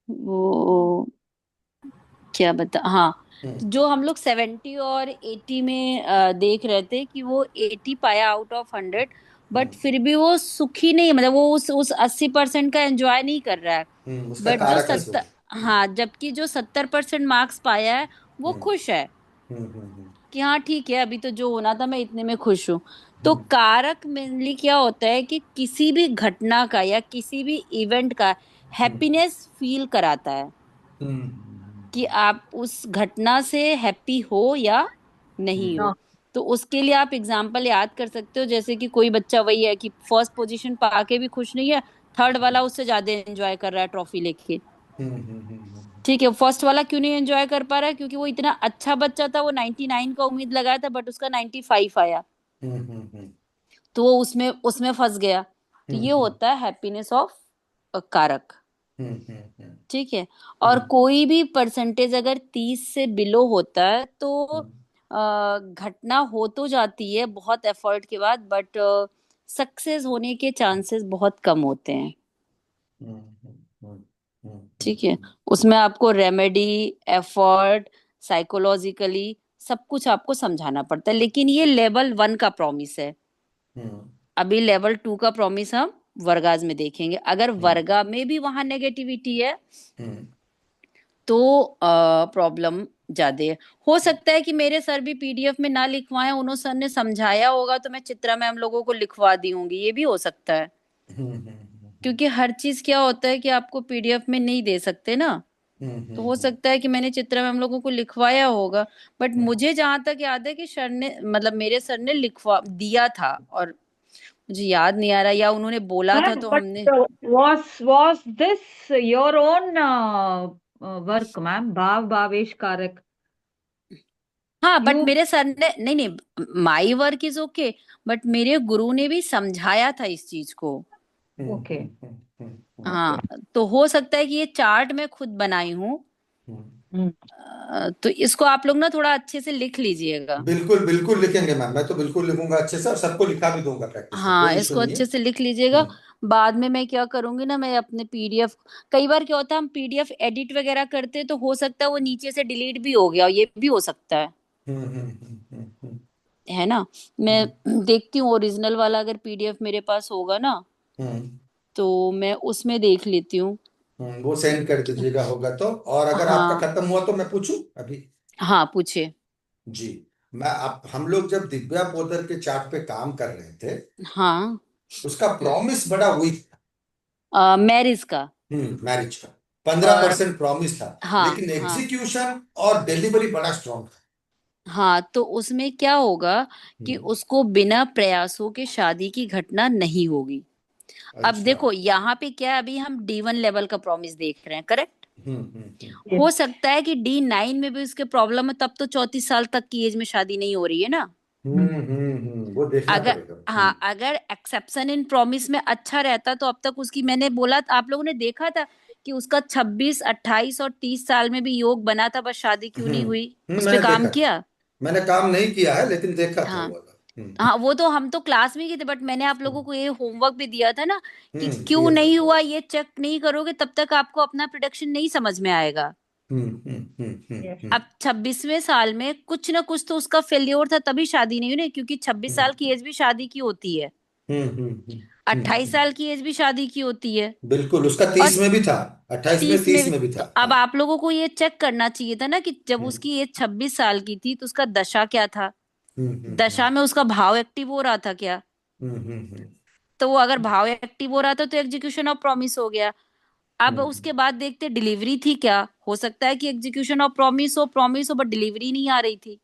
वो क्या बता, हाँ, हम्म। तो जो हम लोग 70 और 80 में देख रहे थे कि वो 80 पाया आउट ऑफ 100, बट हम्म। फिर भी वो सुखी नहीं है, मतलब वो उस 80% का एंजॉय नहीं कर रहा है। उसका बट जो कारक है सुख। 70, हाँ, जबकि जो 70% मार्क्स पाया है वो हम्म। खुश है हम्म। हम्म। कि हाँ ठीक है, अभी तो जो होना था मैं इतने में खुश हूँ। तो हम्म। कारक मेनली क्या होता है कि किसी भी घटना का या किसी भी इवेंट का हम्म। हैप्पीनेस फील कराता है, हम्म। कि आप उस घटना से हैप्पी हो या नहीं हम्म। हो। तो उसके लिए आप एग्जाम्पल याद कर सकते हो, जैसे कि कोई बच्चा वही है कि फर्स्ट पोजीशन पाके भी खुश नहीं है, थर्ड वाला उससे ज्यादा एंजॉय कर रहा है ट्रॉफी लेके। हम्म। हम्म। ठीक है, फर्स्ट वाला क्यों नहीं एंजॉय कर पा रहा है? क्योंकि वो इतना अच्छा बच्चा था, वो 99 का उम्मीद लगाया था, बट उसका 95 आया, हम्म। हम्म। तो वो उसमें उसमें फंस गया। तो ये हम्म। होता है हैप्पीनेस ऑफ कारक। हम्म। हम्म। ठीक है। और हम्म। कोई भी परसेंटेज अगर 30 से बिलो होता है तो हम्म। घटना हो तो जाती है बहुत एफर्ट के बाद, बट सक्सेस होने के चांसेस बहुत कम होते हैं। हम्म। हम्म। हम्म। ठीक है। उसमें आपको रेमेडी, एफर्ट, साइकोलॉजिकली सब कुछ आपको समझाना पड़ता है, लेकिन ये लेवल 1 का प्रॉमिस है। हम्म। अभी लेवल 2 का प्रॉमिस हम वर्गाज में देखेंगे। अगर हम्म। वर्गा में भी वहां नेगेटिविटी है हम्म। तो प्रॉब्लम ज्यादा है। हो सकता है कि मेरे सर भी पीडीएफ में ना लिखवाएं, उन्होंने सर ने समझाया होगा तो मैं चित्रा मैम लोगों को लिखवा दी होंगी, ये भी हो सकता है। हम्म। हम्म। क्योंकि हर चीज क्या होता है कि आपको पीडीएफ में नहीं दे सकते ना। हम्म। तो हो हम्म। सकता है कि मैंने चित्रा मैम लोगों को लिखवाया होगा, बट हम्म। मुझे जहां तक याद है कि सर ने, मतलब मेरे सर ने लिखवा दिया था, और मुझे याद नहीं आ रहा, या उन्होंने बोला था Ma'am, तो but हमने। was this your own work, ma'am? Bhav Bhavesh Karak. हाँ, बट You मेरे सर ने, नहीं नहीं, my work is okay, but मेरे गुरु ने भी समझाया था इस चीज को। okay? हाँ, Okay. तो हो सकता है कि ये चार्ट मैं खुद बनाई हूँ। हम्म। तो इसको आप लोग ना थोड़ा अच्छे से लिख लीजिएगा। बिल्कुल बिल्कुल लिखेंगे मैम, मैं तो बिल्कुल लिखूंगा अच्छे से और सबको लिखा भी दूंगा प्रैक्टिस में, हाँ, कोई इशू इसको नहीं है। अच्छे से लिख लीजिएगा। बाद में मैं क्या करूंगी ना, मैं अपने पीडीएफ, कई बार क्या होता है हम पीडीएफ एडिट वगैरह करते हैं तो हो सकता है वो नीचे से डिलीट भी हो गया, ये भी हो सकता हम्म। हम्म। हम्म। है ना। मैं हम्म। देखती हूँ ओरिजिनल वाला अगर पीडीएफ मेरे पास होगा ना, हम्म। तो मैं उसमें देख लेती हूँ। वो सेंड कर दीजिएगा होगा तो। और अगर आपका हाँ खत्म हुआ तो मैं पूछूं अभी? हाँ, पूछिए। जी। मैं आप हम लोग जब दिव्या पोदर के चार्ट पे काम कर रहे थे, हाँ, उसका प्रॉमिस बड़ा वीक था। मैरिज का। मैरिज का 15% और प्रॉमिस था, हाँ लेकिन हाँ एग्जीक्यूशन और डिलीवरी बड़ा स्ट्रांग था। हाँ, तो उसमें क्या होगा कि हम्म। उसको बिना प्रयासों के शादी की घटना नहीं होगी। अब अच्छा। देखो यहाँ पे क्या है, अभी हम D1 लेवल का प्रॉमिस देख रहे हैं, करेक्ट। हम्म। हम्म। हम्म। हो Yes. सकता है कि D9 में भी उसके प्रॉब्लम है, तब तो 34 साल तक की एज में शादी नहीं हो रही है ना। वो देखना अगर, पड़ेगा। हाँ, अगर एक्सेप्शन इन प्रॉमिस में अच्छा रहता तो अब तक उसकी, मैंने बोला आप लोगों ने देखा था कि उसका 26, 28 और 30 साल में भी योग बना था, बस शादी क्यों नहीं हुई? उस पे मैंने काम देखा था। किया। मैंने काम नहीं किया है लेकिन देखा था वो हाँ वाला। हाँ, वो तो हम तो क्लास में ही थे, बट मैंने आप लोगों को ये होमवर्क भी दिया था ना कि क्यों किया था। नहीं हुआ, ये चेक नहीं करोगे तब तक आपको अपना प्रोडक्शन नहीं समझ में आएगा। Yes. अब 26वें साल में कुछ ना कुछ तो उसका फेल्योर था, तभी शादी नहीं हुई ना, क्योंकि 26 साल की एज भी शादी की होती है, अट्ठाईस हम्म। साल की एज भी शादी की होती है। बिल्कुल, उसका और 30 में भी था। 28 में, 30 में 30 भी, में भी तो था, अब हाँ। आप लोगों को ये चेक करना चाहिए था ना कि जब हम्म। उसकी एज 26 साल की थी तो उसका दशा क्या था, हम्म। दशा में उसका भाव एक्टिव हो रहा था क्या? हम्म। तो वो अगर भाव एक्टिव हो रहा था तो एग्जीक्यूशन ऑफ प्रॉमिस हो गया। अब हम्म। उसके बाद देखते डिलीवरी थी क्या, हो सकता है कि एग्जीक्यूशन ऑफ प्रॉमिस हो बट डिलीवरी नहीं आ रही थी।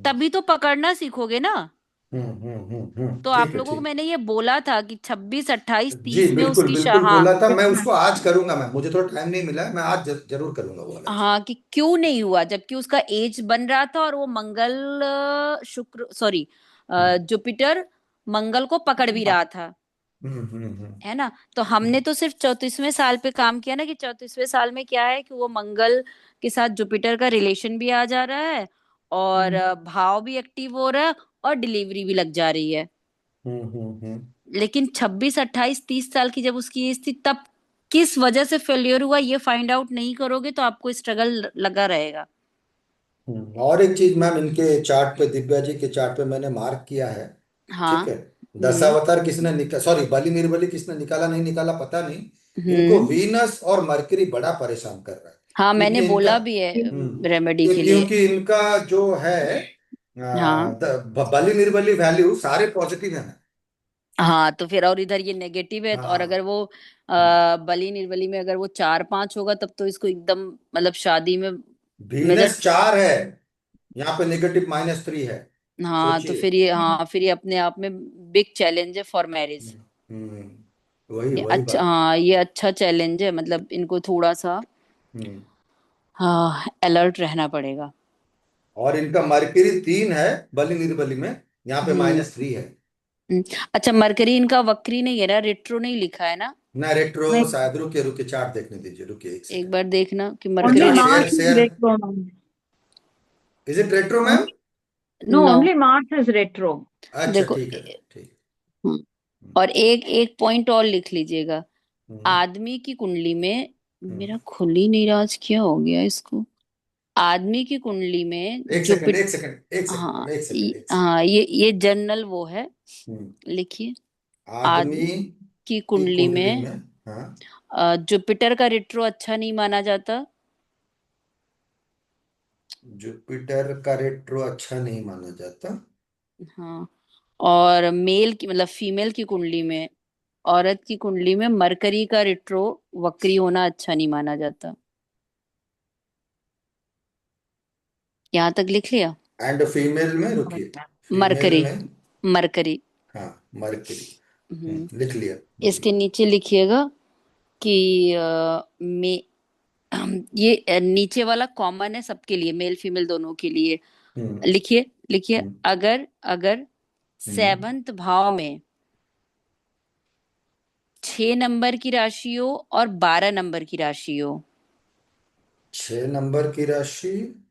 तभी तो पकड़ना सीखोगे ना। तो आप ठीक है, लोगों को ठीक। मैंने ये बोला था कि 26, 28, जी 30 में बिल्कुल उसकी बिल्कुल हाँ। बोला था, मैं उसको आज करूंगा मैम, मुझे थोड़ा टाइम नहीं मिला है, मैं आज जरूर करूंगा वो वाला चीज। हाँ, कि क्यों नहीं हुआ जबकि उसका एज बन रहा था, और वो मंगल, शुक्र, सॉरी, हम्म। जुपिटर मंगल को पकड़ भी रहा था, है ना। तो हमने तो सिर्फ 34वें साल पे काम किया ना, कि 34वें साल में क्या है कि वो मंगल के साथ जुपिटर का रिलेशन भी आ जा रहा है, और भाव भी एक्टिव हो रहा है, और डिलीवरी भी लग जा रही है। हम्म। लेकिन 26, 28, 30 साल की जब उसकी एज थी तब किस वजह से फेल्योर हुआ ये फाइंड आउट नहीं करोगे तो आपको स्ट्रगल लगा रहेगा। और एक चीज मैम, इनके चार्ट पे, दिव्या जी के चार्ट पे मैंने मार्क किया है। हाँ। ठीक है। हम्म। दशावतार किसने निकाला, सॉरी, बलि निर्बली किसने निकाला नहीं निकाला पता नहीं। इनको हम्म। वीनस और मरकरी बड़ा परेशान कर रहा है। हाँ, मैंने क्योंकि इनका, बोला भी है रेमेडी के लिए। क्योंकि इनका जो है हाँ। बलि निर्बली वैल्यू सारे पॉजिटिव है ना। हाँ, तो फिर और इधर ये नेगेटिव है, और अगर हाँ। वो बली निर्बली में अगर वो 4-5 होगा तब तो इसको एकदम मतलब शादी में मेजर। वीनस 4 है, यहाँ पे नेगेटिव -3 है। हाँ, तो सोचिए। फिर ये, हाँ फिर ये अपने आप में बिग चैलेंज है फॉर मैरिज। वही ये वही अच्छा, बात। हाँ ये अच्छा चैलेंज है, मतलब इनको थोड़ा सा हम्म। हाँ अलर्ट रहना पड़ेगा। और इनका मरकरी 3 है बलि निर्बली में, यहाँ पे हम्म। -3 है। हम्म। अच्छा, मरकरी इनका वक्री नहीं है ना, रेट्रो नहीं लिखा है ना। ना रेट्रो, नहीं, शायद, रुके रुके चार्ट देखने दीजिए, रुकिए एक एक सेकंड। बार देखना कि मैं only mercury chart retro. Share Mars is share retro. Is it retro ma'am? No, no. Only Mars is retro. अच्छा देखो ठीक है, ठीक। हम्म, हम्म। और एक एक पॉइंट और लिख लीजिएगा। हम्म। आदमी की कुंडली में, हम्म। मेरा खुल ही नहीं रहा आज, क्या हो गया इसको। आदमी की कुंडली में एक सेकंड, जुपिट एक सेकंड, एक सेकंड, हाँ एक सेकंड, एक सेकंड। हाँ, ये जनरल वो है। हम्म। लिखिए। आदमी आदमी की की कुंडली कुंडली में में, हाँ, जुपिटर का रेट्रो अच्छा नहीं माना जाता। जुपिटर का रेट्रो अच्छा नहीं माना जाता। हाँ, और मेल की मतलब फीमेल की कुंडली में, औरत की कुंडली में मरकरी का रेट्रो वक्री होना अच्छा नहीं माना जाता। यहाँ तक लिख लिया। एंड फीमेल में, रुकिए, फीमेल मरकरी, में, मरकरी। हाँ, मरकरी। हम्म। लिख लिया, इसके बोलिए। नीचे लिखिएगा कि मे ये नीचे वाला कॉमन है सबके लिए, मेल फीमेल दोनों के लिए। हम्म। लिखिए, लिखिए। हम्म। अगर अगर हम्म। सेवंथ भाव में 6 नंबर की राशि हो और 12 नंबर की राशि हो, 6 नंबर की राशि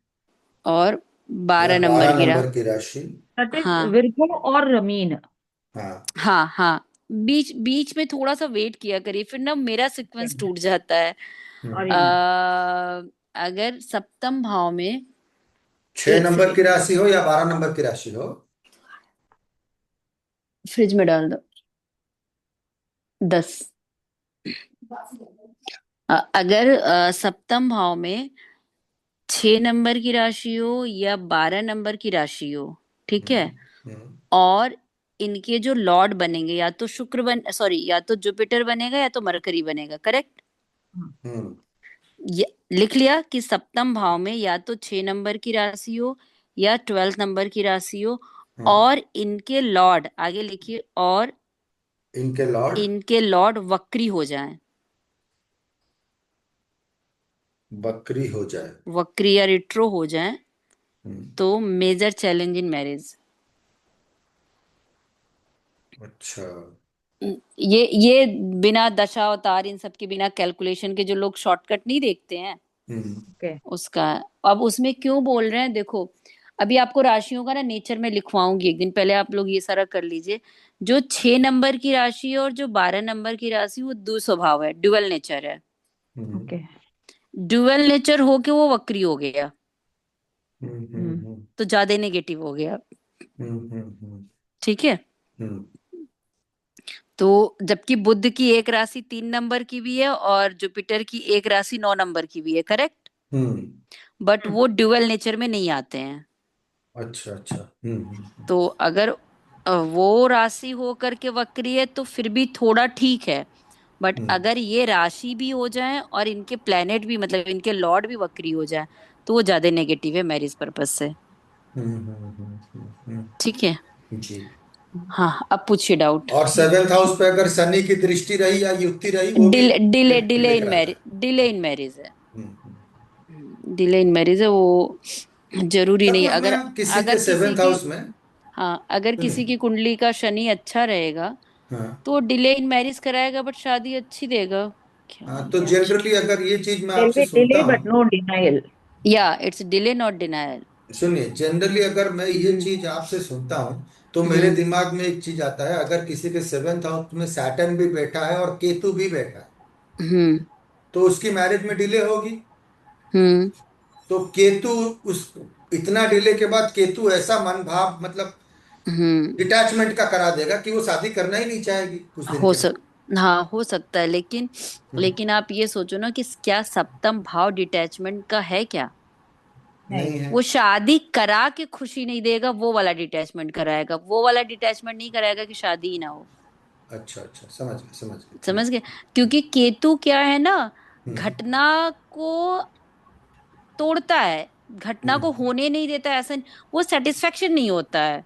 और या 12 नंबर 12 की नंबर की राशि। दैट इज हाँ विर्गो और मीन। हाँ। हाँ हाँ, बीच बीच में थोड़ा सा वेट किया करिए, फिर ना मेरा सीक्वेंस टूट जाता है। और हम्म। अगर सप्तम भाव में, छह एक नंबर की सेकेंड, राशि हो या 12 नंबर की राशि हो। फ्रिज में डाल दो। 10। अगर सप्तम भाव में 6 नंबर की राशि हो या 12 नंबर की राशि हो, ठीक है, हम्म। हम्म। और इनके जो लॉर्ड बनेंगे या तो शुक्र बन सॉरी या तो जुपिटर बनेगा या तो मरकरी बनेगा, करेक्ट। हम्म। ये लिख लिया कि सप्तम भाव में या तो 6 नंबर की राशि हो या 12th नंबर की राशि हो, हम्म। और इनके लॉर्ड, आगे लिखिए, और इनके लॉर्ड इनके लॉर्ड वक्री हो जाएं। बकरी हो जाए। वक्री या रिट्रो हो जाएं हम्म। तो मेजर चैलेंज इन मैरिज। अच्छा। ये बिना दशा अवतार इन सब के बिना कैलकुलेशन के जो लोग शॉर्टकट नहीं देखते हैं, हम्म। ओके। उसका। अब उसमें क्यों बोल रहे हैं, देखो, अभी आपको राशियों का ना नेचर में लिखवाऊंगी एक दिन, पहले आप लोग ये सारा कर लीजिए। जो 6 नंबर की राशि है और जो 12 नंबर की राशि, वो दो स्वभाव है, ड्युअल नेचर है। हम्म। ओके। ड्युअल नेचर होके वो वक्री हो गया, हम्म। हम्म। हम्म। तो ज्यादा नेगेटिव हो गया। हम्म। हम्म। ठीक है। हम्म। तो जबकि बुध की एक राशि 3 नंबर की भी है और जुपिटर की एक राशि 9 नंबर की भी है, करेक्ट, हम्म। बट वो ड्युअल नेचर में नहीं आते हैं। अच्छा अच्छा। हम्म। तो अगर वो राशि हो करके वक्री है तो फिर भी थोड़ा ठीक है, बट हम्म। अगर ये राशि भी हो जाए और इनके प्लेनेट भी मतलब इनके लॉर्ड भी वक्री हो जाए तो वो ज्यादा नेगेटिव है मैरिज पर्पस से। ठीक है। जी। हाँ, अब पूछिए डाउट। और 7th हाउस पे अगर शनि की दृष्टि रही या युक्ति रही, वो भी delay delay delay delay in कराता मैरिज, है। डिले इन मैरिज है। हम्म। डिले इन मैरिज है वो, जरूरी नहीं। सपोज अगर में किसी के अगर किसी सेवेंथ की, हाउस में, हाँ अगर किसी सुनिए, की कुंडली का शनि अच्छा रहेगा हाँ, तो वो डिले इन मैरिज कराएगा बट शादी अच्छी देगा। क्या हाँ, हो तो गया, जनरली अगर ये चीज मैं आपसे डिले सुनता डिले हूँ, बट नो डिनाइल। या इट्स डिले नॉट डिनायल। सुनिए, जनरली अगर मैं ये हम्म। चीज आपसे सुनता हूँ तो मेरे हम्म। दिमाग में एक चीज आता है, अगर किसी के 7th हाउस में सैटर्न भी बैठा है और केतु भी बैठा है, हम्म। तो उसकी मैरिज में डिले होगी। हम्म। तो केतु उस इतना डिले के बाद केतु ऐसा मन भाव मतलब हम्म। डिटैचमेंट का करा देगा कि वो शादी करना ही नहीं चाहेगी कुछ दिन हो के सक बाद। हाँ, हो सकता है, लेकिन हम्म, आप ये सोचो ना कि क्या सप्तम भाव डिटैचमेंट का है क्या? नहीं। नहीं है। वो शादी करा के खुशी नहीं देगा, वो वाला डिटैचमेंट कराएगा, वो वाला डिटैचमेंट नहीं कराएगा कि शादी ही ना हो। अच्छा अच्छा, समझ गए समझ गए। समझ गए? क्योंकि केतु क्या है ना, हम्म घटना को तोड़ता है, घटना को हम्म होने नहीं देता है, ऐसा वो सेटिस्फेक्शन नहीं होता है।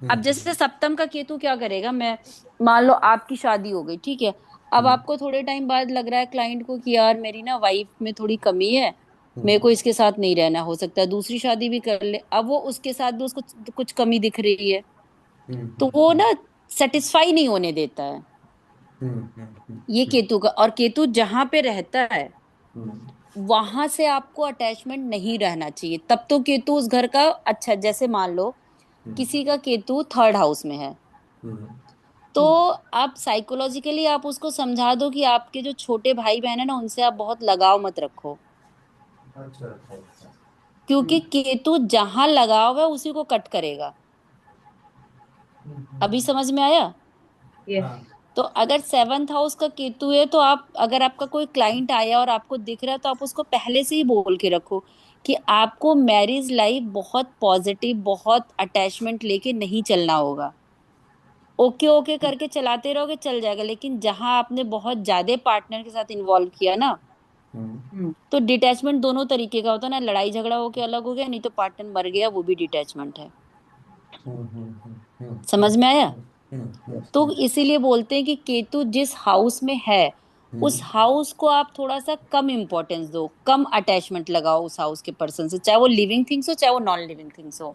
अब जैसे हम्म सप्तम का केतु क्या करेगा, मैं मान लो आपकी शादी हो गई, ठीक है। अब हम्म आपको थोड़े टाइम बाद लग रहा है क्लाइंट को कि यार मेरी ना वाइफ में थोड़ी कमी है, मेरे हम्म को इसके साथ नहीं रहना, हो सकता है दूसरी शादी भी कर ले। अब वो उसके साथ भी उसको कुछ कमी दिख रही है, हम्म तो हम्म वो हम्म ना सेटिस्फाई नहीं होने देता है। ये हम्म केतु का, और केतु जहां पे रहता है हम्म वहां से आपको अटैचमेंट नहीं रहना चाहिए, तब तो केतु उस घर का अच्छा। जैसे मान लो हम्म किसी का केतु थर्ड हाउस में है, हम्म तो आप साइकोलॉजिकली आप उसको समझा दो कि आपके जो छोटे भाई बहन है ना, उनसे आप बहुत लगाव मत रखो। अच्छा अच्छा अच्छा। क्योंकि हम्म केतु जहां लगाव है उसी को कट करेगा। अभी हम्म। समझ में आया? यस। हाँ। तो अगर सेवंथ हाउस का केतु है, तो आप अगर आपका कोई क्लाइंट आया और आपको दिख रहा है, तो आप उसको पहले से ही बोल के रखो कि आपको मैरिज लाइफ बहुत पॉजिटिव, बहुत अटैचमेंट लेके नहीं चलना होगा। ओके ओके करके चलाते रहोगे चल जाएगा, लेकिन जहां आपने बहुत ज्यादा पार्टनर के साथ इन्वॉल्व किया ना, हम्म हम्म। तो डिटैचमेंट दोनों तरीके का होता है ना, लड़ाई झगड़ा होके अलग हो गया, नहीं तो पार्टनर मर गया, वो भी डिटैचमेंट है। हम्म हम्म हम्म समझ में आया? तो हम्म इसीलिए बोलते हैं कि केतु जिस हाउस में है, उस हम्म। हाउस को आप थोड़ा सा कम इंपॉर्टेंस दो, कम अटैचमेंट लगाओ उस हाउस के पर्सन से, चाहे वो लिविंग थिंग्स हो चाहे वो नॉन लिविंग थिंग्स हो।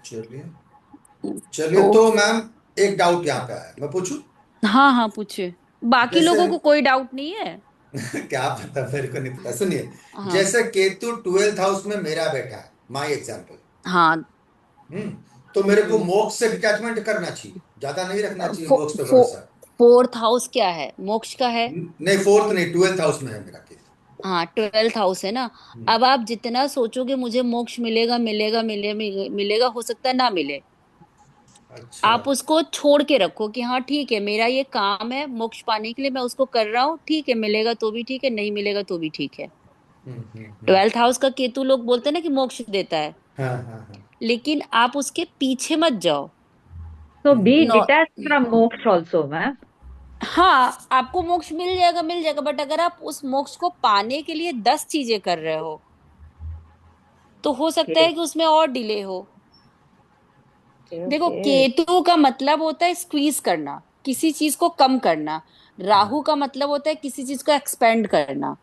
चलिए। तो चलिए तो मैम, एक डाउट यहाँ पे आया, मैं पूछूं? हाँ हाँ, पूछिए। बाकी जैसे लोगों को कोई डाउट नहीं है। क्या पता, मेरे को नहीं पता, सुनिए। हाँ जैसे केतु 12th हाउस में मेरा बैठा है, माई एग्जाम्पल। हाँ। तो मेरे को हम्म। मोक्ष से डिटैचमेंट करना चाहिए, ज्यादा नहीं रखना चाहिए फो, मोक्ष पे फो, भरोसा। फोर्थ हाउस क्या है, मोक्ष का है। नहीं, 4th नहीं, 12th हाउस में है मेरा केतु। हाँ, ट्वेल्थ हाउस है ना। हम्म, अब आप जितना सोचोगे मुझे मोक्ष मिलेगा मिलेगा मिलेगा, हो सकता है ना मिले। अच्छा। आप उसको छोड़ के रखो कि हाँ ठीक है, मेरा ये काम है मोक्ष पाने के लिए, मैं उसको कर रहा हूँ, ठीक है, मिलेगा तो भी ठीक है, नहीं मिलेगा तो भी ठीक है। हम्म। ट्वेल्थ हाउस का केतु लोग बोलते हैं ना कि मोक्ष देता है, हाँ हाँ हाँ। लेकिन आप उसके पीछे मत जाओ। So be now detached from moksha also, ma'am. हाँ, आपको मोक्ष मिल जाएगा, बट अगर आप उस मोक्ष को पाने के लिए 10 चीजें कर रहे हो, तो हो सकता Okay. है कि उसमें और डिले हो। Okay. देखो, Okay. केतु का मतलब होता है स्क्वीज करना, किसी चीज को कम करना। राहु का मतलब होता है किसी चीज को एक्सपेंड करना।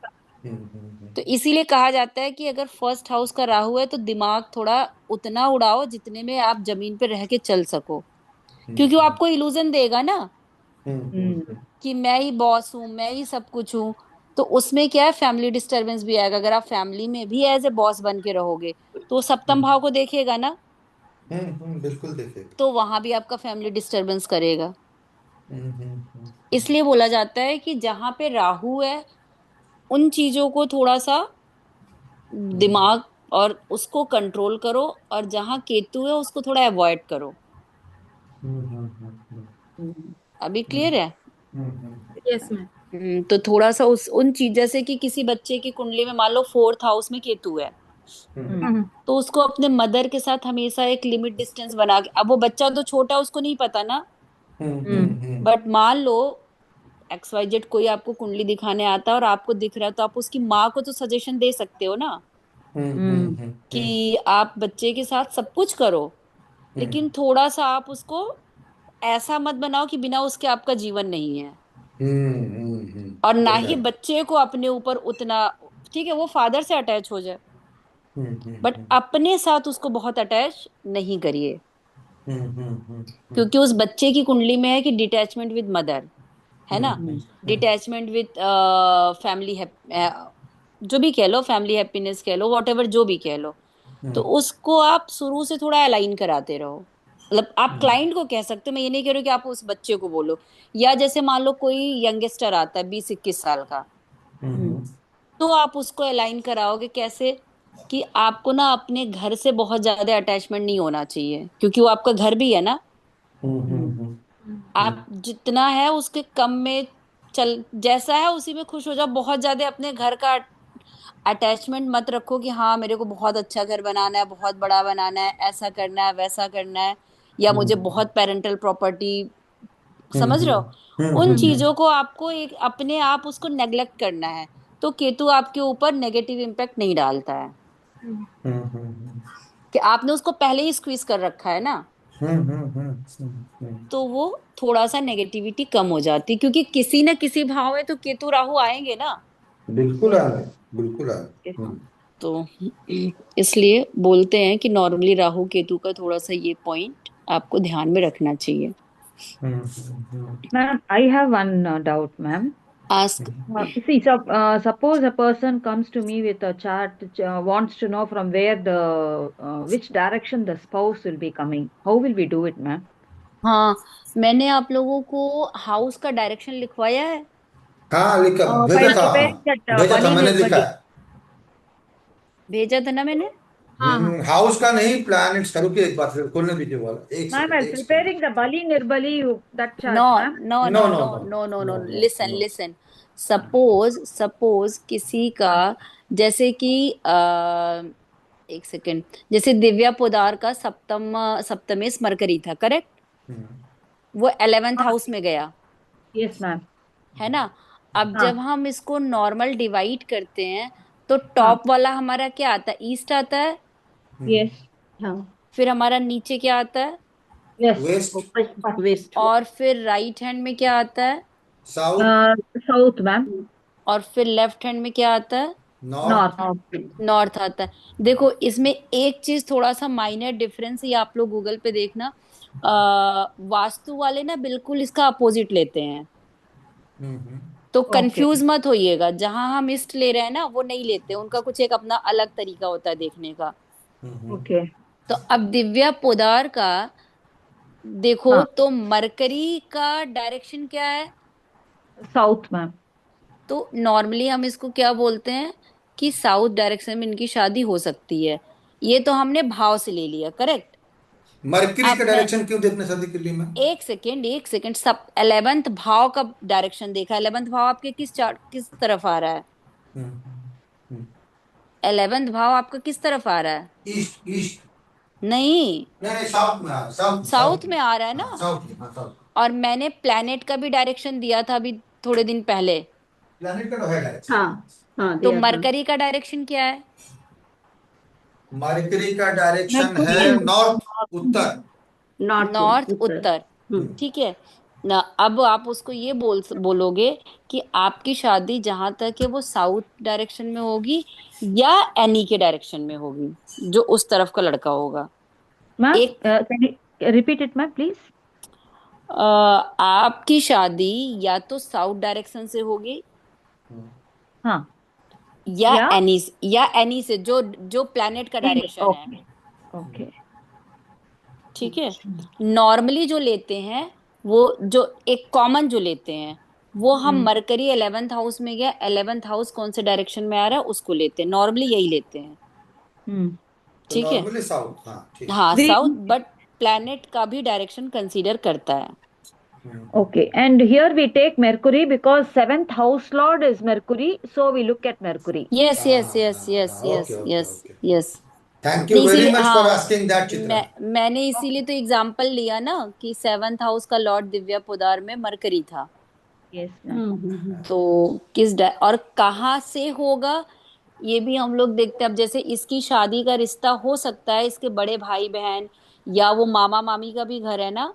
तो हम्म इसीलिए कहा जाता है कि अगर फर्स्ट हाउस का राहु है तो दिमाग थोड़ा उतना उड़ाओ जितने में आप जमीन पे रह के चल सको, हम्म क्योंकि वो हम्म आपको इल्यूजन देगा ना Hmm. कि मैं ही बॉस हूँ, मैं ही सब कुछ हूँ। तो उसमें क्या है, फैमिली डिस्टरबेंस भी आएगा। अगर आप फैमिली में भी एज ए बॉस बन के रहोगे, तो वो सप्तम भाव को देखेगा ना, बिल्कुल देखेगा। तो वहां भी आपका फैमिली डिस्टरबेंस करेगा। हम्म। इसलिए बोला जाता है कि जहां पे राहु है, उन चीजों को थोड़ा सा हम्म दिमाग और उसको कंट्रोल करो, और जहां केतु है उसको थोड़ा अवॉइड करो। हम्म Hmm. अभी हम्म क्लियर है? हम्म Yes, ma'am. तो थोड़ा सा उस उन चीज, जैसे कि किसी बच्चे की कुंडली में मान लो फोर्थ हाउस में केतु है, हम्म Hmm. तो उसको अपने मदर के साथ हमेशा एक लिमिट डिस्टेंस बना के, अब वो बच्चा तो छोटा है, उसको नहीं पता ना, Hmm. बट मान लो XYZ कोई आपको कुंडली दिखाने आता है और आपको दिख रहा है, तो आप उसकी माँ को तो सजेशन दे सकते हो ना Hmm. कि आप बच्चे के साथ सब कुछ करो, लेकिन थोड़ा सा आप उसको ऐसा मत बनाओ कि बिना उसके आपका जीवन नहीं है। और ना होता ही है। बच्चे को अपने ऊपर उतना, ठीक है वो फादर से अटैच हो जाए, बट हम्म अपने साथ उसको बहुत अटैच नहीं करिए। हम्म क्योंकि उस बच्चे की कुंडली में है कि डिटैचमेंट विद मदर, है ना, Hmm. डिटैचमेंट विद फैमिली, जो भी कह लो, फैमिली हैप्पीनेस कह लो, वॉट एवर जो भी कह लो, तो हम्म उसको आप शुरू से थोड़ा अलाइन कराते रहो। मतलब आप हम्म क्लाइंट को कह सकते हो, मैं ये नहीं कह रही हूँ कि आप उस बच्चे को बोलो। या जैसे मान लो कोई यंगस्टर आता है 20-21 साल का, हम्म तो आप उसको अलाइन कराओगे कैसे? कि आपको ना अपने घर से बहुत ज्यादा अटैचमेंट नहीं होना चाहिए, क्योंकि वो आपका घर भी है ना। हम्म हम्म हम्म हम्म आप जितना है उसके कम में चल, जैसा है उसी में खुश हो जाओ। बहुत ज्यादा अपने घर का अटैचमेंट मत रखो कि हाँ मेरे को बहुत अच्छा घर बनाना है, बहुत बड़ा बनाना है, ऐसा करना है, वैसा करना है, या मुझे हम्म बहुत पेरेंटल प्रॉपर्टी। हम्म समझ रहे हो? उन हम्म चीजों को आपको एक अपने आप उसको नेग्लेक्ट करना है। तो केतु आपके ऊपर नेगेटिव इम्पैक्ट नहीं डालता है, हम्म कि आपने उसको पहले ही स्क्वीज कर रखा है ना। हम्म। तो वो थोड़ा सा नेगेटिविटी कम हो जाती है, क्योंकि किसी न किसी भाव में तो केतु राहु आएंगे ना। बिल्कुल आए, बिल्कुल आए। तो इसलिए बोलते हैं कि नॉर्मली राहु केतु का थोड़ा सा ये पॉइंट आपको ध्यान में रखना चाहिए। हम्म। Ma'am, I have one doubt, ma'am. Ask. See, suppose a person comes to me with a chart, wants to know from where which direction the spouse will be coming. How will we do it, ma'am? हाँ, मैंने आप लोगों को house का direction लिखवाया है। हाँ, लिखा भेजा While था, preparing हाँ that भेजा था, Bali मैंने लिखा Nirbali. है। भेजा था ना मैंने। हाँ हाँ हाउस का नहीं, प्लैनेट्स का। रुकिए एक बार, फिर खोलने दीजिए वाला, एक Ma'am, सेकंड, while एक second. preparing the Bali Nirbali, that no chart, ma'am. No no no no no no no no no, no no listen no. Listen. Suppose suppose किसी का, जैसे कि एक सेकेंड, जैसे दिव्या पोदार का सप्तमेश मरकरी था, करेक्ट? वो 11th हाँ, हाउस में गया, yes, ma'am. है ना। अब हाँ जब हम इसको नॉर्मल डिवाइड करते हैं तो हाँ, टॉप वाला हमारा क्या आता है? ईस्ट आता है। yes. हाँ, फिर हमारा नीचे क्या आता है? yes. West, West. और फिर राइट हैंड में क्या आता है? South, South, ma'am. और फिर लेफ्ट हैंड में क्या आता है? नॉर्थ। North. नॉर्थ आता है। देखो इसमें एक चीज थोड़ा सा माइनर डिफरेंस, ये आप लोग गूगल पे देखना। वास्तु वाले ना बिल्कुल इसका अपोजिट लेते हैं। हम्म तो Okay. कंफ्यूज मत होइएगा, जहां हम ईस्ट ले रहे हैं ना वो नहीं लेते, उनका कुछ एक अपना अलग तरीका होता है देखने का। हम्म Okay. तो अब दिव्या पोदार का देखो, हाँ, तो मरकरी का डायरेक्शन क्या है? South, ma'am. तो नॉर्मली हम इसको क्या बोलते हैं कि साउथ डायरेक्शन में इनकी शादी हो सकती है। ये तो हमने भाव से ले लिया, करेक्ट। मरकरी अब का मैं डायरेक्शन क्यों देखना शादी के लिए मैं? एक सेकेंड एक सेकेंड, सब 11th भाव का डायरेक्शन देखा। 11th भाव आपके किस चार्ट किस तरफ आ रहा है? हम्म। 11th भाव आपका किस तरफ आ रहा है? East, east. नहीं, नहीं नहीं, साउथ में, हाँ साउथ, साउथ साउथ में। में आ रहा है हाँ ना। साउथ में, हाँ साउथ। और मैंने प्लेनेट का भी डायरेक्शन दिया था अभी थोड़े दिन पहले। प्लैनेट का तो है डायरेक्शन। हाँ हाँ तो दिया था मरकरी का डायरेक्शन क्या है? मरकरी का डायरेक्शन है Mercury is नॉर्थ, उत्तर। north नॉर्थ उत्तर उत्तर। ठीक है ना। अब आप उसको ये बोलोगे कि आपकी शादी जहां तक है वो साउथ डायरेक्शन में होगी या एनी के डायरेक्शन में होगी, जो उस तरफ का लड़का होगा। मैम एक can you repeat it ma'am please आपकी शादी या तो साउथ डायरेक्शन से होगी हाँ या या एनी से, जो जो प्लैनेट का डायरेक्शन है। ओके ओके ठीक है। नॉर्मली जो लेते हैं, वो जो एक कॉमन जो लेते हैं, वो हम मरकरी 11th हाउस में गया, 11th हाउस कौन से डायरेक्शन में आ रहा है उसको लेते हैं, नॉर्मली यही लेते हैं। हम्म तो ठीक है। नॉर्मली साउथ, हाँ ठीक। हाँ we साउथ, बट प्लैनेट का भी डायरेक्शन कंसीडर करता है। okay and here we take Mercury because seventh house lord is Mercury so we look at Mercury yes yes yes yes हाँ, yes okay okay yes okay. Yes. Thank you नहीं very इसीलिए much for हाँ, asking that, Chitra. मैंने इसीलिए तो example लिया ना कि 7th हाउस का लॉर्ड दिव्या पोदार में मरकरी था। yes ma'am तो और कहाँ से होगा ये भी हम लोग देखते हैं। अब जैसे इसकी शादी का रिश्ता हो सकता है इसके बड़े भाई बहन, या वो मामा मामी का भी घर है ना,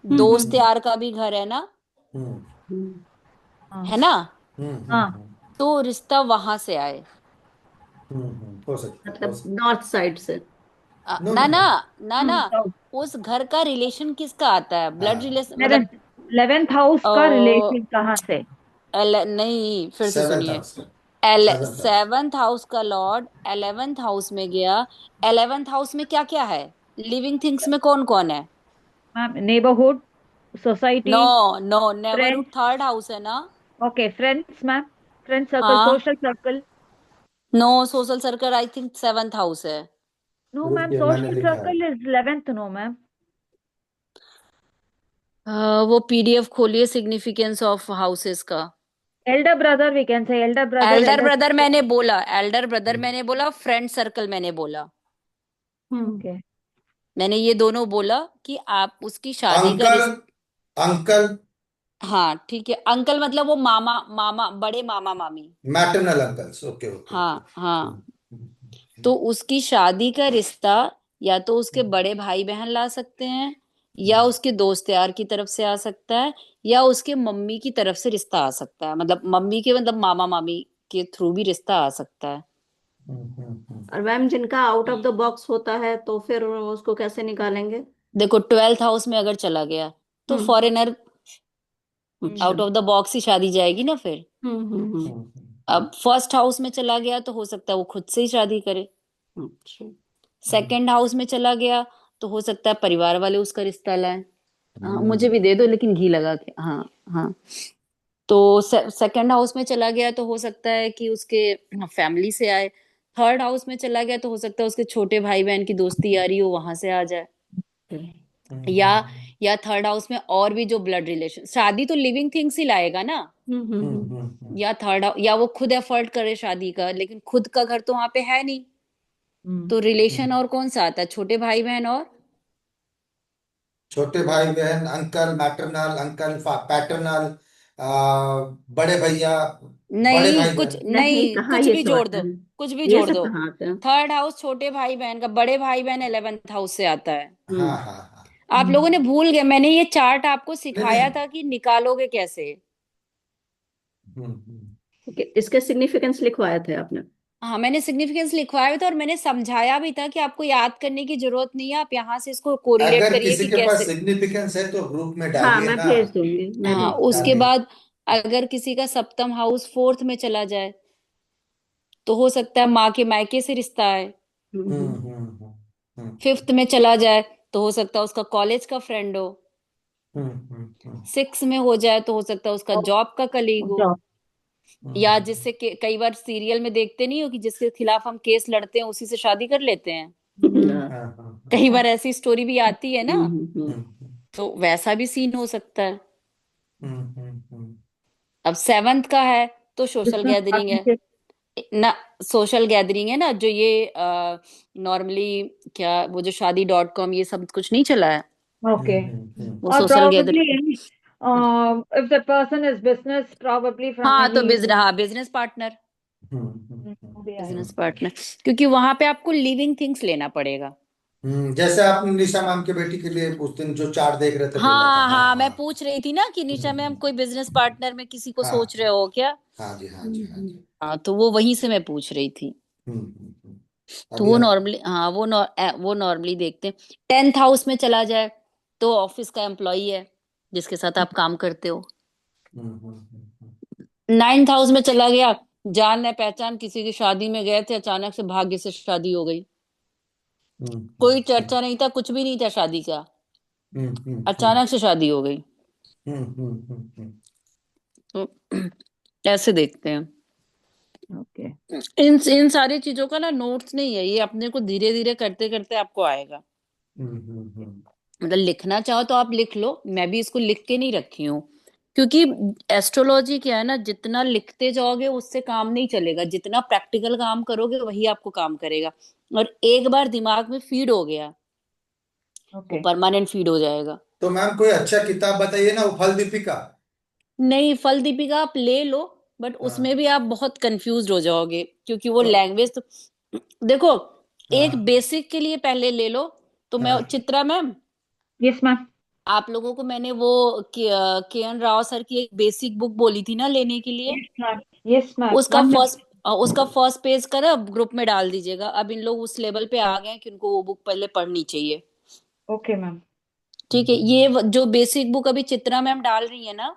दोस्त हम्म यार का भी घर है ना, हम्म हाँ है ना। हाँ हम्म। तो रिश्ता वहां से आए। हो सकता है, हो मतलब सकता नॉर्थ साइड से। है। नो ना नो नो। ना, ना ना, so उस घर का रिलेशन किसका आता है? ब्लड हाँ, रिलेशन मतलब। 11th हाउस का रिलेशन कहाँ से नहीं, फिर से सेवेंथ सुनिए। हाउस का, सेवेंथ हाउस। 7th हाउस का लॉर्ड 11th हाउस में गया। 11th हाउस में क्या क्या है? लिविंग थिंग्स में कौन कौन है? Ma'am neighbourhood no society no, neighbourhood friends 3rd house है ना। Okay friends ma'am Friend circle, हाँ, social circle. No, social circle I think 7th house है। No, ma'am. रुकिए, मैंने Social लिखा है। circle is 11th. No, ma'am. वो PDF खोलिए सिग्निफिकेंस ऑफ हाउसेस का। Elder brother, we can say elder brother, Elder elder brother sister. मैंने बोला, एल्डर ब्रदर हम्म, मैंने बोला, फ्रेंड सर्कल मैंने बोला। Okay. मैंने ये दोनों बोला कि आप उसकी शादी का अंकल, अंकल, हाँ ठीक है, अंकल मतलब वो मामा, मामा, बड़े मामा मामी। Maternal uncles, okay okay okay. हाँ हाँ। तो उसकी शादी का रिश्ता या तो उसके बड़े भाई बहन ला सकते हैं, या उसके दोस्त यार की तरफ से आ सकता है, या उसके मम्मी की तरफ से रिश्ता आ सकता है, मतलब मम्मी के मतलब मामा मामी के थ्रू भी रिश्ता आ सकता है। और मैम जिनका आउट ऑफ द बॉक्स होता है तो फिर उसको कैसे निकालेंगे? देखो 12th हाउस में अगर चला गया तो हम्म। फॉरेनर, अच्छा। आउट ऑफ द बॉक्स ही शादी जाएगी ना फिर। हम्म। अब फर्स्ट हाउस में चला गया तो हो सकता है वो खुद से ही शादी करे। अच्छा। सेकंड हाउस में चला गया तो हो सकता है परिवार वाले उसका रिश्ता लाएं। हाँ, मुझे भी दे दो लेकिन घी लगा के, हाँ हाँ। तो सेकंड हाउस में चला गया तो हो सकता है कि उसके फैमिली से आए। थर्ड हाउस में चला गया तो हो सकता है उसके छोटे भाई बहन की दोस्ती यारी हो, वहां से आ जाए। या या थर्ड हाउस में और भी जो ब्लड रिलेशन, शादी तो लिविंग थिंग्स ही लाएगा ना। या या वो खुद एफर्ट करे शादी का, लेकिन खुद का घर तो वहां पे है नहीं। तो रिलेशन और कौन सा आता है, छोटे भाई बहन और छोटे भाई बहन, अंकल, मैटरनल अंकल, पैटर्नल, बड़े भैया, बड़े नहीं, भाई कुछ बहन। नहीं, नहीं, कहाँ कुछ ये भी सब जोड़ आता दो, है? कुछ भी ये जोड़ सब दो। कहाँ आता है? थर्ड हाउस छोटे भाई बहन का, बड़े भाई बहन 11th हाउस से आता है। हाँ हम्म। हाँ हाँ। आप लोगों ने भूल गए, मैंने ये चार्ट आपको नहीं नहीं। सिखाया था कि निकालोगे कैसे। हम्म। ओके, इसके सिग्निफिकेंस लिखवाए थे आपने? हाँ, मैंने सिग्निफिकेंस लिखवाया भी था और मैंने समझाया भी था कि आपको याद करने की जरूरत नहीं है, आप यहाँ से इसको कोरिलेट अगर करिए किसी कि के पास कैसे। सिग्निफिकेंस है तो ग्रुप में हाँ, डालिए मैं ना। भेज दूंगी, मैं हाँ, भेज उसके डालिए। बाद अगर किसी का सप्तम हाउस फोर्थ में चला जाए तो हो सकता है माँ के मायके से रिश्ता है। हम्म दूंगी। हम्म हम्म हम्म फिफ्थ में चला जाए तो हो सकता है उसका कॉलेज का फ्रेंड हो। हम्म हम्म हम्म सिक्स में हो जाए तो हो सकता है उसका जॉब का कलीग हो। Job. या जिससे कई बार सीरियल में देखते नहीं हो कि जिसके खिलाफ हम केस लड़ते हैं उसी से शादी कर लेते हैं। हाँ हाँ हाँ। कई बार ऐसी स्टोरी भी आती है ना। हम्म। तो वैसा भी सीन हो सकता है। हम्म हम्म हम्म अब 7th का है तो सोशल Business गैदरिंग है partnership. ना। सोशल गैदरिंग है ना, जो ये नॉर्मली क्या वो जो शादी.com ये सब कुछ नहीं चला है, Okay. वो Or social gather. probably, if the person is business, probably from हाँ तो any. बिजनेस पार्टनर, भी बिजनेस आएगा. पार्टनर, क्योंकि वहां पे आपको लिविंग थिंग्स लेना पड़ेगा। जैसे आपने निशा मैम की बेटी के लिए उस दिन जो चार्ट देख रहे थे बोला था, हाँ हाँ हाँ, मैं हाँ। पूछ रही थी ना कि निशा मैम हम्म, कोई बिजनेस पार्टनर में किसी को सोच हाँ रहे हो क्या। हाँ जी, हाँ जी, हाँ हम्म। जी। हाँ, तो वो वहीं से मैं पूछ रही थी। हम्म। तो अभी वो आप। नॉर्मली, हाँ वो नॉर्मली देखते हैं। 10th हाउस में चला जाए तो ऑफिस का एम्प्लॉई है जिसके साथ आप काम करते हो। हम्म हम्म हम्म 9th हाउस में चला गया, जान न पहचान किसी की शादी में गए थे, अचानक से भाग्य से शादी हो गई। कोई हम्म चर्चा नहीं था, कुछ भी नहीं था शादी का, हम्म हम्म हम्म अचानक से शादी हो गई। हम्म। तो ऐसे देखते हैं। Okay. इन सारी चीजों का ना नोट्स नहीं है, ये अपने को धीरे धीरे करते करते आपको आएगा। हम्म। मतलब लिखना चाहो तो आप लिख लो, मैं भी इसको लिख के नहीं रखी हूँ। क्योंकि एस्ट्रोलॉजी क्या है ना, जितना लिखते जाओगे उससे काम नहीं चलेगा, जितना प्रैक्टिकल काम करोगे वही आपको काम करेगा। और एक बार दिमाग में फीड हो गया वो Okay. परमानेंट फीड हो जाएगा। तो मैम कोई अच्छा किताब बताइए ना, वो फल दीपिका। नहीं, फल दीपिका आप ले लो, बट उसमें हाँ भी आप बहुत कंफ्यूज हो जाओगे क्योंकि वो तो। लैंग्वेज तो देखो, एक हाँ बेसिक के लिए पहले ले लो। तो मैं हाँ चित्रा मैम, Yes, ma'am. आप लोगों को मैंने वो के एन राव सर की एक बेसिक बुक बोली थी ना लेने के लिए। Yes, ma'am. Yes, ma'am. उसका One minute. फर्स्ट उसका फर्स्ट पेज कर अब ग्रुप में डाल दीजिएगा। अब इन लोग उस लेवल पे आ गए हैं कि उनको वो बुक पहले पढ़नी चाहिए। Okay, ma'am. ठीक है, ये जो बेसिक बुक अभी चित्रा मैम डाल रही है ना,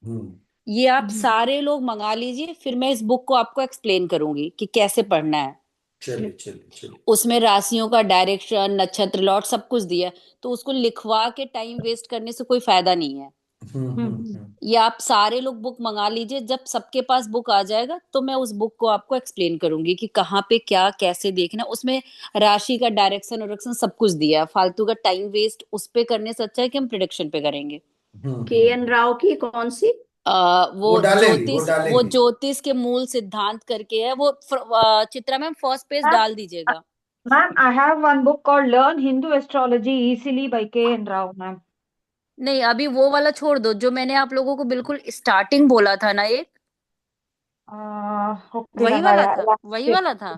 हम्म ये आप सारे लोग मंगा लीजिए, फिर मैं इस बुक को आपको एक्सप्लेन करूंगी कि कैसे पढ़ना है। चलिए चलिए चलिए। उसमें राशियों का डायरेक्शन, नक्षत्र लॉट सब कुछ दिया है, तो उसको लिखवा के टाइम वेस्ट करने से कोई फायदा नहीं है। हम्म। ये आप सारे लोग बुक मंगा लीजिए, जब सबके पास बुक आ जाएगा तो मैं उस बुक को आपको एक्सप्लेन करूंगी कि कहाँ पे क्या कैसे देखना। उसमें राशि का डायरेक्शन वायरेक्शन सब कुछ दिया है। फालतू का टाइम वेस्ट उस पे करने से अच्छा है कि हम प्रिडिक्शन पे करेंगे। के एन राव की कौन सी? वो डालेंगी, वो वो डालेंगी। ज्योतिष के मूल सिद्धांत करके है वो। Chitra ma'am first page Ma'am, डाल दीजिएगा। ma'am, I have one book called Learn Hindu Astrology Easily by K. N. Rao, ma'am. नहीं, अभी वो वाला छोड़ दो जो मैंने आप लोगों को बिल्कुल स्टार्टिंग बोला था ना, एक Okay, वही ma'am. वाला I'll था, have वही to check. वाला था।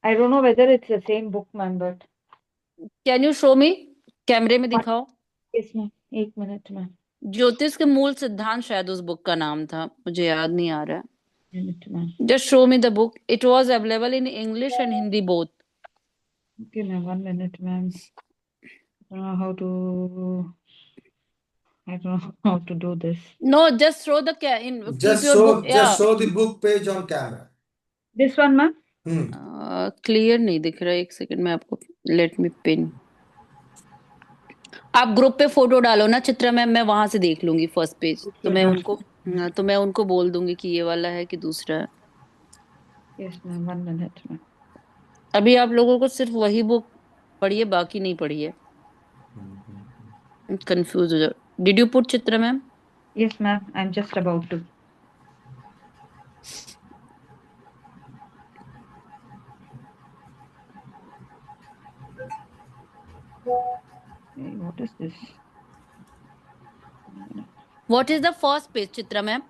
I don't know whether it's the same book, ma'am, but can you show मी? कैमरे में one, दिखाओ। yes, ma'am. 1 minute, ma'am. ज्योतिष के मूल सिद्धांत शायद उस बुक का नाम था, मुझे याद नहीं आ रहा है। Minute, ma'am. Just show me the book, it was available in English and Hindi both. Okay, ma'am. 1 minute, ma'am. I don't know how to. I don't know how to do this. No, just show the in, keep just your show book या। Just show the book page on camera. This one, ma'am. Clear नहीं दिख रहा है, एक second में आपको, let me pin. आप group पे फोटो डालो ना चित्रा मैम, मैं वहां से देख लूंगी फर्स्ट पेज, तो Okay, मैं ma'am. उनको, तो मैं उनको बोल दूंगी कि ये वाला है कि दूसरा है। Yes, ma'am. 1 minute, ma'am. अभी आप लोगों को सिर्फ वही बुक पढ़िए, बाकी नहीं पढ़िए, कंफ्यूज हो जाओ। Did you put Chitra ma'am? Yes, ma'am. I'm just about to. Hey, what is this? What is the first page Chitra ma'am?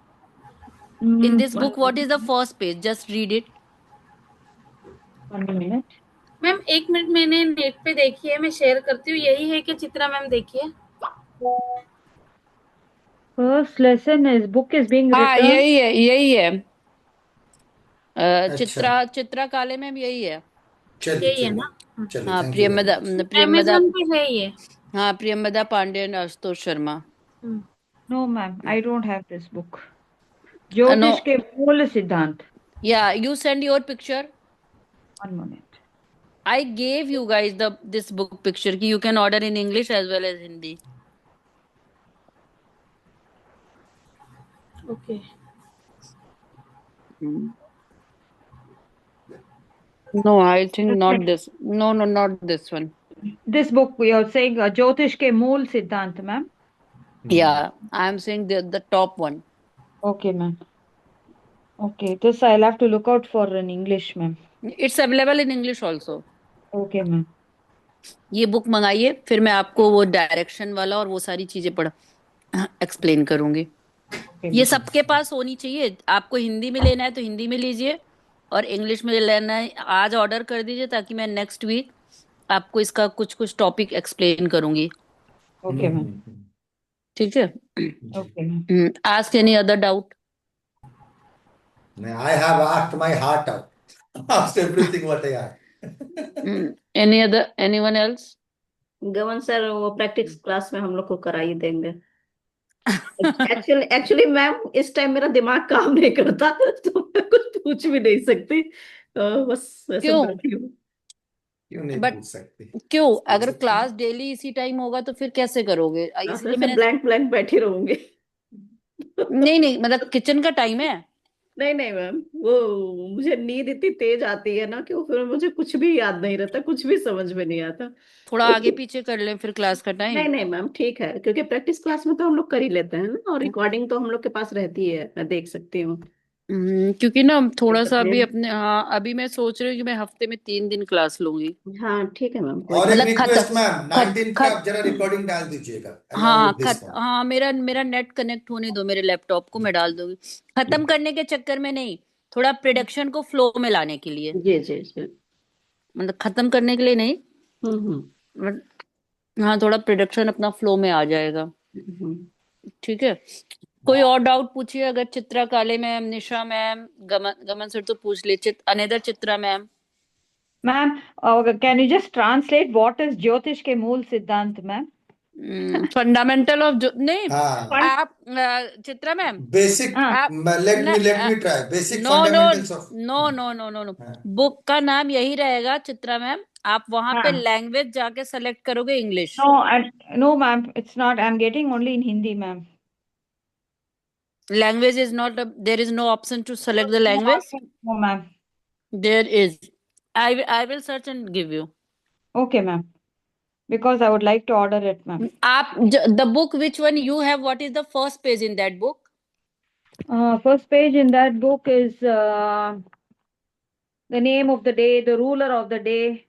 In this One book what is the first page? Just read it. 1 minute. Ma'am 1 minute, मैंने net पे देखी है, मैं share करती हूँ। यही है कि चित्रा मैम देखिए। First lesson is book is being हाँ written. यही है, यही है। अच्छा, चित्रा काले मैम यही है। चलिए यही है चलिए ना? चलिए, हाँ, thank you very Priyamada, much. Priyamada, Amazon पे है ये। हाँ Priyamada Pandey and Ashutosh Sharma. Hmm, No, ma'am. I don't have this book. No, ज्योतिष के मूल सिद्धांत. या you send your picture. 1 minute. I gave you guys the this book picture कि you can order in English as well as Hindi. Okay. No, I think not this. No, no, not this one. This book you're saying ज्योतिष के मूल सिद्धांत, ma'am. Yeah, I am saying the top one. Okay, ma'am. Okay, this I'll have to look out for in English, ma'am. It's available in English also. Okay, ma'am. ये book मंगाइए, फिर मैं आपको वो direction वाला और वो सारी चीजें पढ़ एक्सप्लेन करूंगी। Okay, ये ma'am. सबके पास होनी चाहिए। आपको हिंदी में लेना है तो हिंदी में लीजिए, और इंग्लिश में लेना है आज ऑर्डर कर दीजिए, ताकि मैं नेक्स्ट वीक आपको इसका कुछ कुछ टॉपिक एक्सप्लेन करूंगी। Okay, ma'am. ठीक है? Okay, ma'am. Ask any other doubt? I have asked my heart out. Asked everything what I asked. Any other, anyone else? गवन सर वो प्रैक्टिस क्लास में हम लोग को करा ही देंगे। एक्चुअली एक्चुअली मैम इस टाइम मेरा दिमाग काम नहीं करता तो मैं कुछ पूछ भी नहीं सकती, तो बस वैसे क्यों? बैठी हूँ। क्यों नहीं बट पूछ सकती? क्यों, पूछ अगर सकती क्लास डेली इसी टाइम होगा तो फिर कैसे करोगे? इसलिए वैसे मैंने, ब्लैंक ब्लैंक बैठी रहूंगी। नहीं नहीं, मतलब किचन का टाइम है। नहीं नहीं मैम, वो मुझे नींद इतनी तेज आती है ना कि वो फिर मुझे कुछ भी याद नहीं रहता, कुछ भी समझ में नहीं आता। थोड़ा आगे पीछे कर लें फिर क्लास का टाइम। नहीं नहीं मैम ठीक है, क्योंकि प्रैक्टिस क्लास में तो हम लोग कर ही लेते हैं ना, और रिकॉर्डिंग तो हम लोग के पास रहती है, मैं देख सकती हूँ। क्योंकि ना थोड़ा सा दिक्कत नहीं अभी है। अपने, हाँ अभी मैं सोच रही हूँ कि मैं हफ्ते में 3 दिन क्लास लूंगी। हाँ ठीक है मैम, कोई और एक मतलब दिक्कत रिक्वेस्ट खत्म, मैम, खत 19 पे खत आप जरा रिकॉर्डिंग डाल दीजिएगा along हाँ with this one. हाँ, मेरा मेरा नेट कनेक्ट होने दो मेरे लैपटॉप को, मैं डाल दूंगी। खत्म करने के चक्कर में नहीं, थोड़ा प्रोडक्शन को फ्लो में लाने के लिए, जी जी जी। मतलब खत्म करने के लिए नहीं, हम्म। हाँ थोड़ा प्रोडक्शन अपना फ्लो में आ जाएगा। हम्म। ठीक है? कोई और डाउट पूछिए, अगर चित्रा काले मैम, निशा मैम, गमन गमन सर तो पूछ ले, another Chitra ma'am. Ma'am, can you just translate what is ज्योतिष के मूल सिद्धांत, ma'am? फंडामेंटल ऑफ जो, नहीं हाँ, आप चित्रा मैम, बेसिक, आप let me try basic no no fundamentals of. No no no no no, हाँ, बुक का नाम यही रहेगा चित्रा मैम, आप वहां पे Ma'am. लैंग्वेज जाके सेलेक्ट करोगे English. No, ma'am, it's not. I'm getting only in Hindi, ma'am. Language is not there is no option to select the No language. option. No, ma'am. There is. I will search and give you. Okay, ma'am. Because I would like to order it, ma'am. The book, which one you have? What is the first page in that book? First page in that book is the name of the day, the ruler of the day,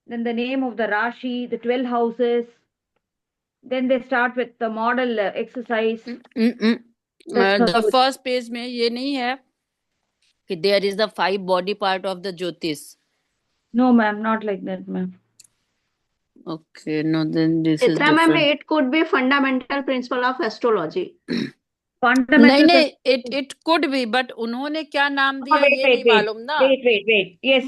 then the name of the Rashi, the 12 houses. Then they start with the model exercise. That's how The it- first page में ये नहीं है कि there is the 5 body part of the Jyotish. No, ma'am, not like that, ma'am. Okay, no, then this is Chitra ma'am, different. it could be fundamental principle of astrology. नहीं Fundamental नहीं, principles. it could be, but उन्होंने क्या नाम Oh, दिया wait, ये wait, नहीं wait. मालूम ना। Wait. Yes.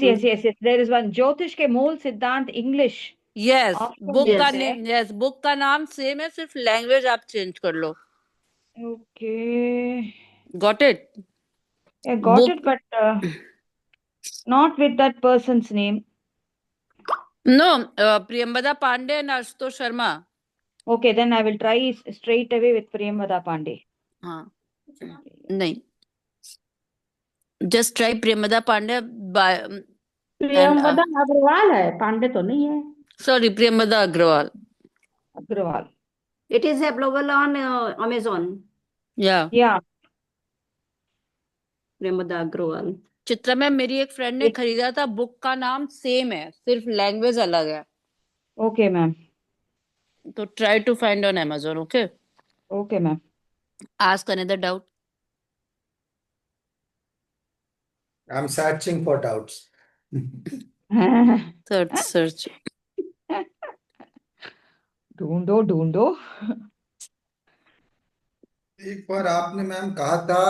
There is one. Jyotish के मूल सिद्धांत English. Yes, Option book का is there. Name, yes, book का नाम सेम है, सिर्फ लैंग्वेज आप चेंज कर लो। Okay. Got it? I got Book it, but not with that person's name. no, Priyamvada Pandey and Ashutosh Sharma. Okay, then I will try straight away with Priyamvada Pandey. हाँ, नहीं, just try Priyamvada Pandey by and Priyamvada Agarwal है, पांडे तो नहीं है। sorry, Priyamvada Agarwal. Agrawal. It is available on Amazon. Yeah. Yeah. Premada Agrawal. Chitra में मेरी एक friend ने खरीदा था, बुक का नाम सेम है, सिर्फ लैंग्वेज अलग है। Okay, ma'am. तो try to find on Amazon, okay? Okay, ma'am. Ask another doubt. I'm searching for doubts. Search. ढूंढो। एक बार आपने मैम कहा था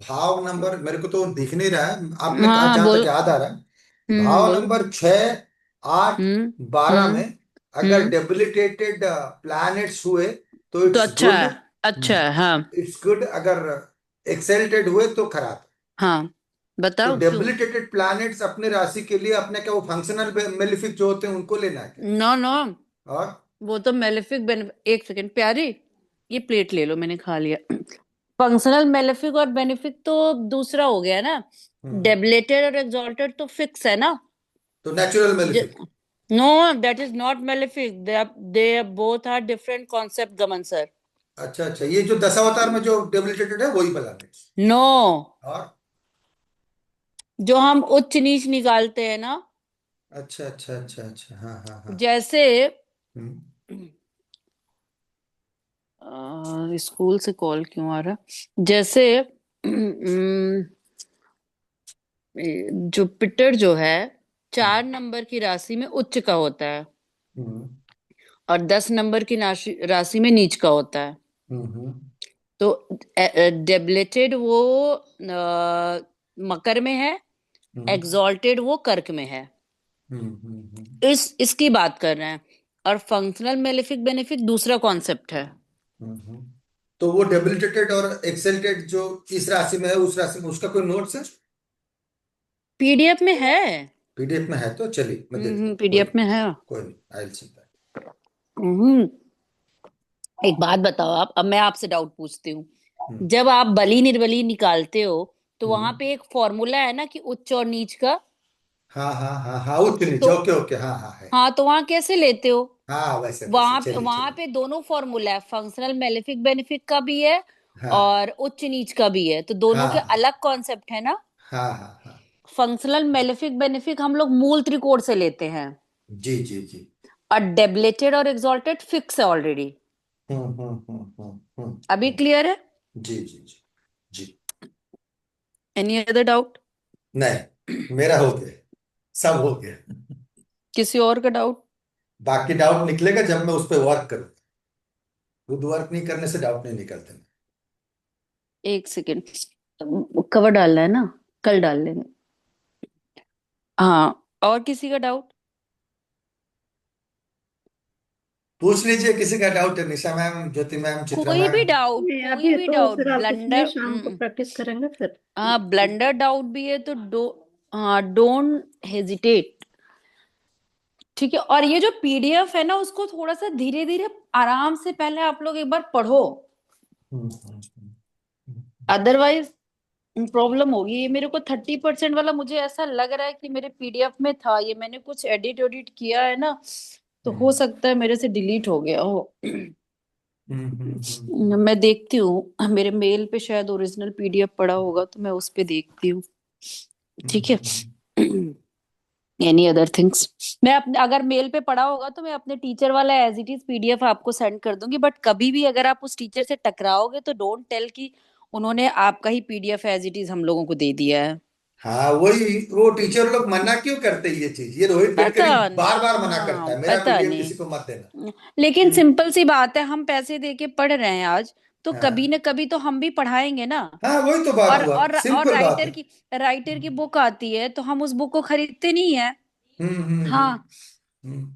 भाव नंबर, मेरे को तो दिख नहीं रहा है, आपने कहा हाँ, जहां बोल। तक याद आ रहा है, भाव बोल। नंबर 6, 8, 12 में अगर डेबिलिटेटेड प्लैनेट्स हुए तो तो इट्स अच्छा गुड। है, अच्छा है, हाँ इट्स गुड। अगर एक्सेल्टेड हुए तो खराब। हाँ, तो बताओ क्यों? डेबिलिटेटेड प्लैनेट्स अपने राशि के लिए अपने क्या वो फंक्शनल मेलिफिक जो होते हैं उनको लेना है क्या? नो, और वो तो मेलेफिक एक सेकंड प्यारी, ये प्लेट ले लो, मैंने खा लिया। फंक्शनल मेलेफिक और बेनिफिक तो दूसरा हो गया ना। डेबिलेटेड और एक्सॉल्टेड तो फिक्स है ना। तो natural malefic. No, that is not malefic, they both are different concept, गमन सर। अच्छा, ये जो दशावतार में जो डेबिलिटेटेड है वही प्लैनेट्स। नो, और जो हम उच्च नीच निकालते हैं ना, अच्छा, हाँ। जैसे हम्म, स्कूल से कॉल क्यों आ रहा, जैसे जुपिटर जो है 4 नंबर की राशि में उच्च का होता है और 10 नंबर की राशि में नीच का होता है। तो डेबिलेटेड वो मकर में है, एक्सॉल्टेड वो कर्क में है। इसकी बात कर रहे हैं। और फंक्शनल मेलेफिक बेनिफिक दूसरा कॉन्सेप्ट है। तो वो डेबिलिटेटेड और एक्सेल्टेड जो इस राशि में है उस राशि में उसका कोई नोट्स है? पीडीएफ में है। पीडीएफ में है तो चलिए मैं देख लूं। पीडीएफ में है। कोई नहीं, आई विल सी दैट। एक बात बताओ आप, अब मैं आपसे डाउट पूछती हूँ। जब आप बली निर्बली निकालते हो तो वहां पे एक फॉर्मूला है ना कि उच्च और नीच का। हाँ, उच्च नीच। तो ओके, हाँ है। हाँ, तो वहां कैसे लेते हो? हाँ, वैसे वहां चलिए। पे दोनों फॉर्मूला है, फंक्शनल मेलेफिक बेनिफिक का भी है हाँ और उच्च नीच का भी है, तो दोनों के हाँ अलग कॉन्सेप्ट है ना। हाँ। फंक्शनल मेलेफिक बेनिफिक हम लोग मूल त्रिकोण से लेते हैं जी। और डेबिलेटेड और एक्सॉल्टेड फिक्स है ऑलरेडी। अभी क्लियर है? जी। Any other doubt? नहीं, मेरा हो गया, सब हो गया। किसी और का डाउट? बाकी डाउट निकलेगा जब मैं उस पर वर्क करूंगा। खुद वर्क नहीं करने से डाउट नहीं निकलते। एक सेकेंड, कवर डालना है ना, कल डाल लेंगे। हाँ, और किसी का डाउट? पूछ लीजिए, किसी का डाउट है? निशा मैम, ज्योति मैम, चित्रा कोई भी मैम। डाउट, कोई अभी भी तो डाउट। फिर ऑफिस में ब्लंडर, शाम को प्रैक्टिस करेंगे फिर। हाँ, ब्लंडर डाउट भी है तो डोंट हेजिटेट। ठीक है, और ये जो पीडीएफ है ना उसको थोड़ा सा धीरे धीरे आराम से पहले आप लोग एक बार पढ़ो, अदरवाइज प्रॉब्लम होगी। ये मेरे को 30% वाला मुझे ऐसा लग रहा है कि मेरे पीडीएफ में था, ये मैंने कुछ एडिट एडिट किया है ना, तो हो सकता है मेरे से डिलीट हो गया हो। मैं देखती हूँ, मेरे मेल पे शायद ओरिजिनल पीडीएफ पड़ा होगा, तो मैं उस पे देखती हूँ। ठीक है। एनी अदर थिंग्स, मैं अपने अगर मेल पे पड़ा होगा तो मैं अपने टीचर वाला एज इट इज पीडीएफ आपको सेंड कर दूंगी, बट कभी भी अगर आप उस टीचर से टकराओगे तो डोंट टेल कि उन्होंने आपका ही पीडीएफ एज इट इज हम लोगों को दे दिया है। हाँ वही, वो टीचर लोग मना क्यों करते हैं ये चीज, ये रोहित पता गडकरी बार बार नहीं, मना करता हाँ है, मेरा पता पीडीएफ नहीं, किसी को मत देना। लेकिन हम्म, सिंपल सी बात है, हम पैसे दे के पढ़ रहे हैं आज, तो कभी हाँ न कभी तो हम भी पढ़ाएंगे ना। हाँ वही तो बात और हुआ, और सिंपल बात है। राइटर की बुक आती है तो हम उस बुक को खरीदते नहीं है। हम्म हम्म हम्म हाँ, हम्म।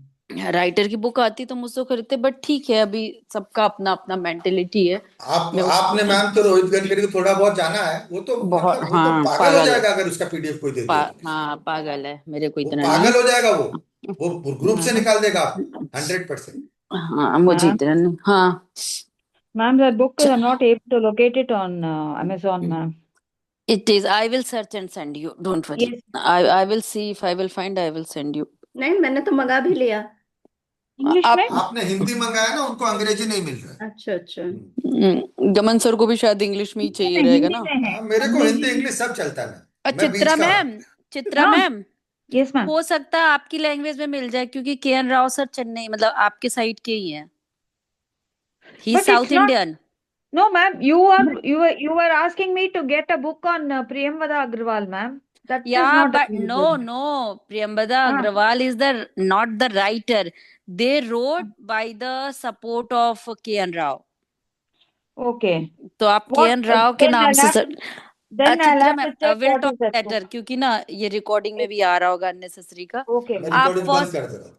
राइटर की बुक आती तो मुझसे खरीदते, बट ठीक है, अभी सबका अपना अपना मेंटेलिटी है। मैं आपने उसको मैम तो रोहित गडकरी को थोड़ा बहुत जाना है, वो तो बहुत, मतलब वो तो हाँ पागल हो पागल है, जाएगा अगर उसका पीडीएफ कोई दे दिया तो किसी हाँ पागल है, मेरे को को। वो इतना नहीं। पागल हो जाएगा, वो ग्रुप से निकाल देगा आप, 100%। हाँ मुझे Ma'am, इतना नहीं, हाँ। ma'am, that book च- I'm not able to locate it on Amazon, ma'am. It is. I will search and send you. Don't worry. Yes, I will see if I will find. I will send you. नहीं, मैंने तो मंगा भी लिया। English आप में? आपने हिंदी मंगाया ना, उनको अंग्रेजी नहीं मिल रहा है। अच्छा अच्छा। गमन सर को भी शायद इंग्लिश में ही चाहिए रहेगा हिंदी ना। में है, हाँ मेरे को अंग्रेजी हिंदी में। इंग्लिश सब चलता है और मैं बीच का हूँ। चित्रा हाँ, मैम, yes ma'am. हो सकता है आपकी लैंग्वेज में मिल जाए, क्योंकि के.एन. राव सर चेन्नई मतलब आपके साइड के ही हैं। ही But it's south not. Indian. No, ma'am. You were asking me to get a book on Priyamvada Agrawal, ma'am. That is Yeah, not but no, available. no. Priyambada Ah, Agrawal is the not the writer. They wrote by the support of K.N. Rao. okay. तो आप What? K. N.. Rao के Then नाम I'll से have sir. then I'll Chitra have ma'am, to check will what talk is that letter, book. क्योंकि ना ये recording में भी आ रहा होगा अननेसेसरी का। Okay, मैं ma'am. आप रिकॉर्डिंग बंद फर्स्ट कर दे रहा हूँ।